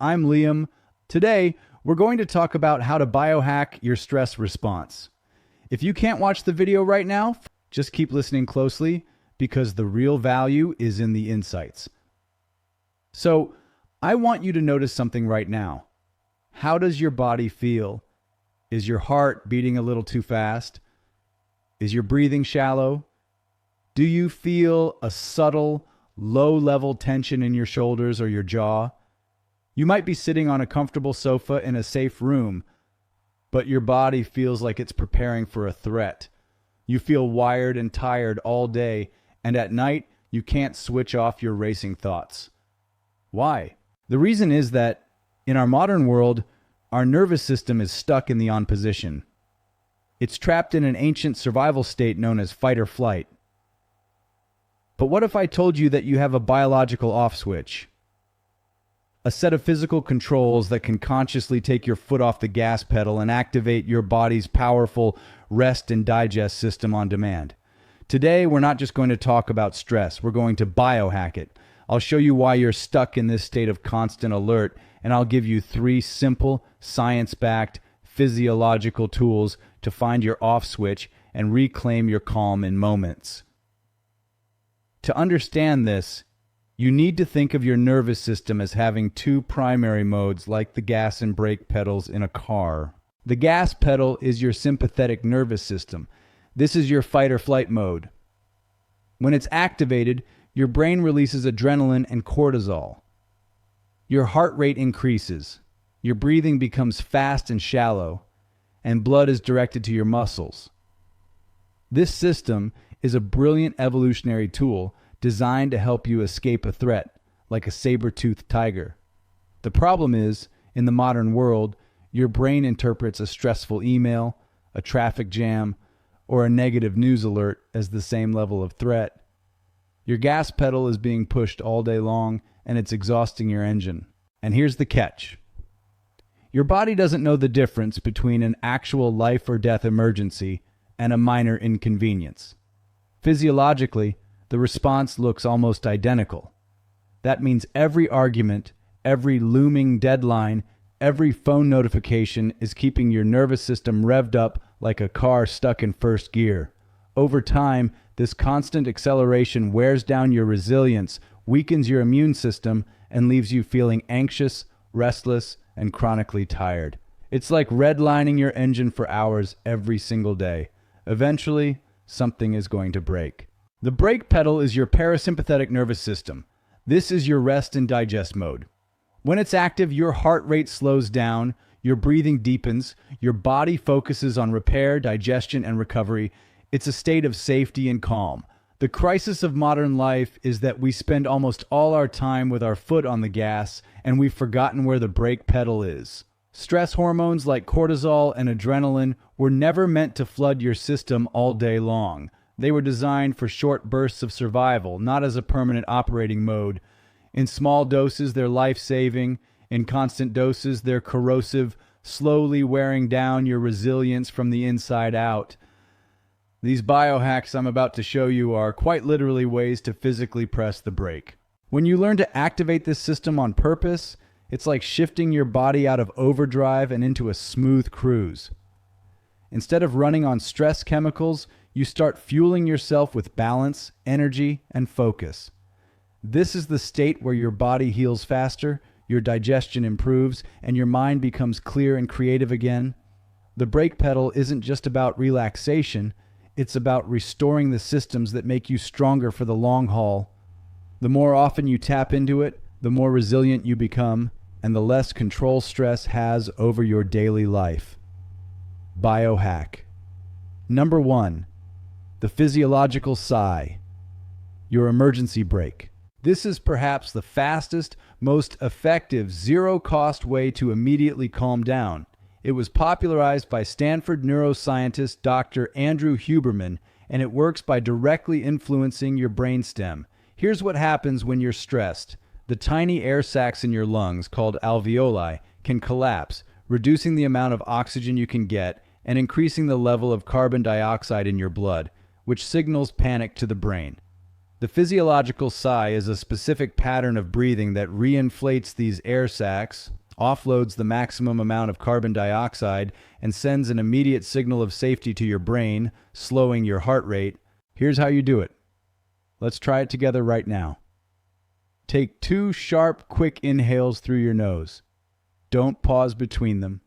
I'm Liam. Today, we're going to talk about how to biohack your stress response. If you can't watch the video right now, just keep listening closely because the real value is in the insights. So, I want you to notice something right now. How does your body feel? Is your heart beating a little too fast? Is your breathing shallow? Do you feel a subtle, low-level tension in your shoulders or your jaw? You might be sitting on a comfortable sofa in a safe room, but your body feels like it's preparing for a threat. You feel wired and tired all day, and at night, you can't switch off your racing thoughts. Why? The reason is that in our modern world, our nervous system is stuck in the on position. It's trapped in an ancient survival state known as fight or flight. But what if I told you that you have a biological off switch? A set of physical controls that can consciously take your foot off the gas pedal and activate your body's powerful rest and digest system on demand. Today, we're not just going to talk about stress. We're going to biohack it. I'll show you why you're stuck in this state of constant alert, and I'll give you 3 simple, science-backed, physiological tools to find your off switch and reclaim your calm in moments. To understand this, you need to think of your nervous system as having 2 primary modes like the gas and brake pedals in a car. The gas pedal is your sympathetic nervous system. This is your fight or flight mode. When it's activated, your brain releases adrenaline and cortisol. Your heart rate increases, your breathing becomes fast and shallow, and blood is directed to your muscles. This system is a brilliant evolutionary tool designed to help you escape a threat, like a saber-toothed tiger. The problem is, in the modern world, your brain interprets a stressful email, a traffic jam, or a negative news alert as the same level of threat. Your gas pedal is being pushed all day long, and it's exhausting your engine. And here's the catch. Your body doesn't know the difference between an actual life or death emergency and a minor inconvenience. Physiologically, the response looks almost identical. That means every argument, every looming deadline, every phone notification is keeping your nervous system revved up like a car stuck in first gear. Over time, this constant acceleration wears down your resilience, weakens your immune system, and leaves you feeling anxious, restless, and chronically tired. It's like redlining your engine for hours every single day. Eventually, something is going to break. The brake pedal is your parasympathetic nervous system. This is your rest and digest mode. When it's active, your heart rate slows down, your breathing deepens, your body focuses on repair, digestion, and recovery. It's a state of safety and calm. The crisis of modern life is that we spend almost all our time with our foot on the gas, and we've forgotten where the brake pedal is. Stress hormones like cortisol and adrenaline were never meant to flood your system all day long. They were designed for short bursts of survival, not as a permanent operating mode. In small doses, they're life-saving. In constant doses, they're corrosive, slowly wearing down your resilience from the inside out. These biohacks I'm about to show you are quite literally ways to physically press the brake. When you learn to activate this system on purpose, it's like shifting your body out of overdrive and into a smooth cruise. Instead of running on stress chemicals, you start fueling yourself with balance, energy, and focus. This is the state where your body heals faster, your digestion improves, and your mind becomes clear and creative again. The brake pedal isn't just about relaxation, it's about restoring the systems that make you stronger for the long haul. The more often you tap into it, the more resilient you become, and the less control stress has over your daily life. Biohack. Number 1. The Physiological Sigh. Your emergency brake. This is perhaps the fastest, most effective, zero-cost way to immediately calm down. It was popularized by Stanford neuroscientist Dr. Andrew Huberman, and it works by directly influencing your brainstem. Here's what happens when you're stressed. The tiny air sacs in your lungs, called alveoli, can collapse, reducing the amount of oxygen you can get and increasing the level of carbon dioxide in your blood, which signals panic to the brain. The physiological sigh is a specific pattern of breathing that reinflates these air sacs, offloads the maximum amount of carbon dioxide, and sends an immediate signal of safety to your brain, slowing your heart rate. Here's how you do it. Let's try it together right now. Take 2 sharp, quick inhales through your nose. Don't pause between them.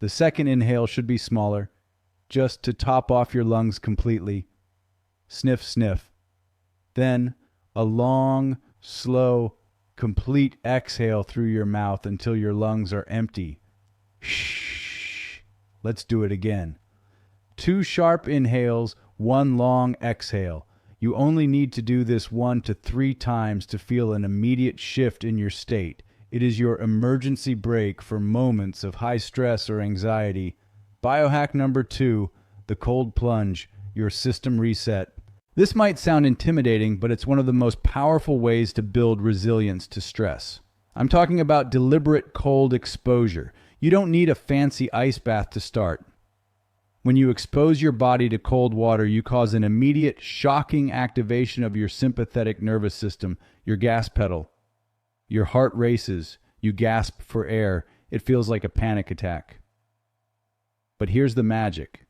The second inhale should be smaller, just to top off your lungs completely. Sniff, sniff. Then a long, slow, complete exhale through your mouth until your lungs are empty. Shh. Let's do it again. 2 sharp inhales, 1 long exhale. You only need to do this 1 to 3 times to feel an immediate shift in your state. It is your emergency brake for moments of high stress or anxiety. Biohack number 2, the cold plunge, your system reset. This might sound intimidating, but it's one of the most powerful ways to build resilience to stress. I'm talking about deliberate cold exposure. You don't need a fancy ice bath to start. When you expose your body to cold water, you cause an immediate, shocking activation of your sympathetic nervous system, your gas pedal. Your heart races. You gasp for air. It feels like a panic attack. But here's the magic.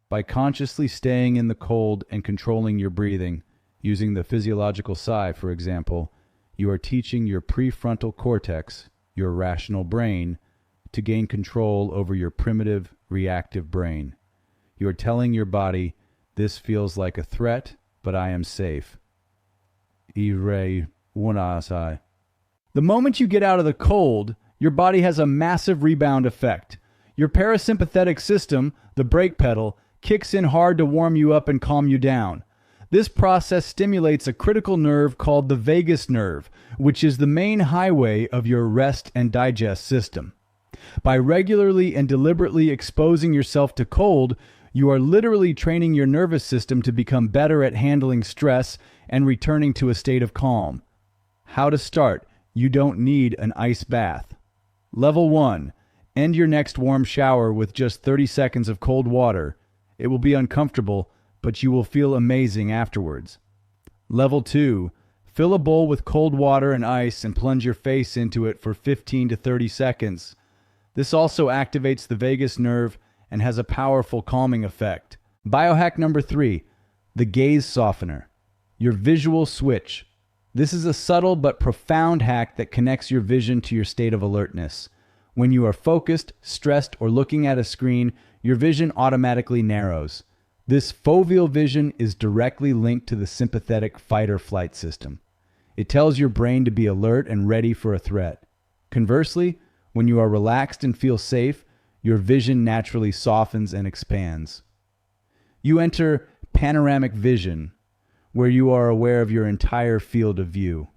By consciously staying in the cold and controlling your breathing, using the physiological sigh, for example, you are teaching your prefrontal cortex, your rational brain, to gain control over your primitive, reactive brain. You are telling your body, this feels like a threat, but I am safe. The moment you get out of the cold, your body has a massive rebound effect. Your parasympathetic system, the brake pedal, kicks in hard to warm you up and calm you down. This process stimulates a critical nerve called the vagus nerve, which is the main highway of your rest and digest system. By regularly and deliberately exposing yourself to cold, you are literally training your nervous system to become better at handling stress and returning to a state of calm. How to start? You don't need an ice bath. Level 1. End your next warm shower with just 30 seconds of cold water. It will be uncomfortable, but you will feel amazing afterwards. Level 2. Fill a bowl with cold water and ice and plunge your face into it for 15 to 30 seconds. This also activates the vagus nerve and has a powerful calming effect. Biohack number 3, the gaze softener, your visual switch. This is a subtle but profound hack that connects your vision to your state of alertness. When you are focused, stressed, or looking at a screen, your vision automatically narrows. This foveal vision is directly linked to the sympathetic fight or flight system. It tells your brain to be alert and ready for a threat. Conversely, when you are relaxed and feel safe, your vision naturally softens and expands. You enter panoramic vision, where you are aware of your entire field of view.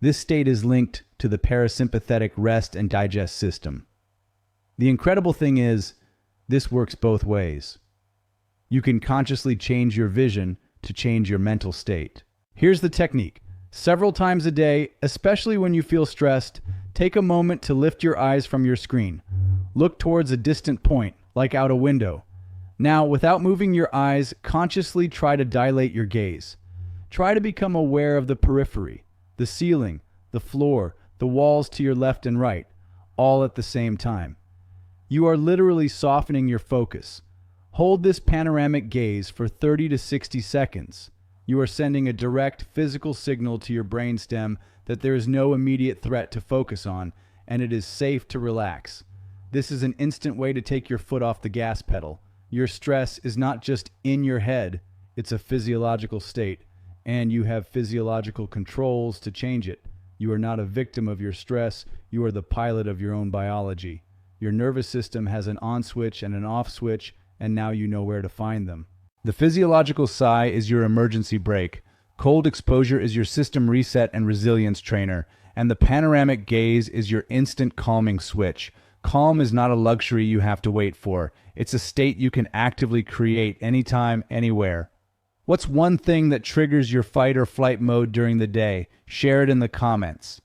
This state is linked to the parasympathetic rest and digest system. The incredible thing is, this works both ways. You can consciously change your vision to change your mental state. Here's the technique. Several times a day, especially when you feel stressed, take a moment to lift your eyes from your screen. Look towards a distant point, like out a window. Now, without moving your eyes, consciously try to dilate your gaze. Try to become aware of the periphery, the ceiling, the floor, the walls to your left and right, all at the same time. You are literally softening your focus. Hold this panoramic gaze for 30 to 60 seconds. You are sending a direct physical signal to your brainstem that there is no immediate threat to focus on, and it is safe to relax. This is an instant way to take your foot off the gas pedal. Your stress is not just in your head, it's a physiological state, and you have physiological controls to change it. You are not a victim of your stress, you are the pilot of your own biology. Your nervous system has an on switch and an off switch, and now you know where to find them. The physiological sigh is your emergency brake. Cold exposure is your system reset and resilience trainer, and the panoramic gaze is your instant calming switch. Calm is not a luxury you have to wait for. It's a state you can actively create anytime, anywhere. What's one thing that triggers your fight or flight mode during the day? Share it in the comments.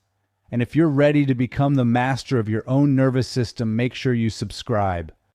And if you're ready to become the master of your own nervous system, make sure you subscribe.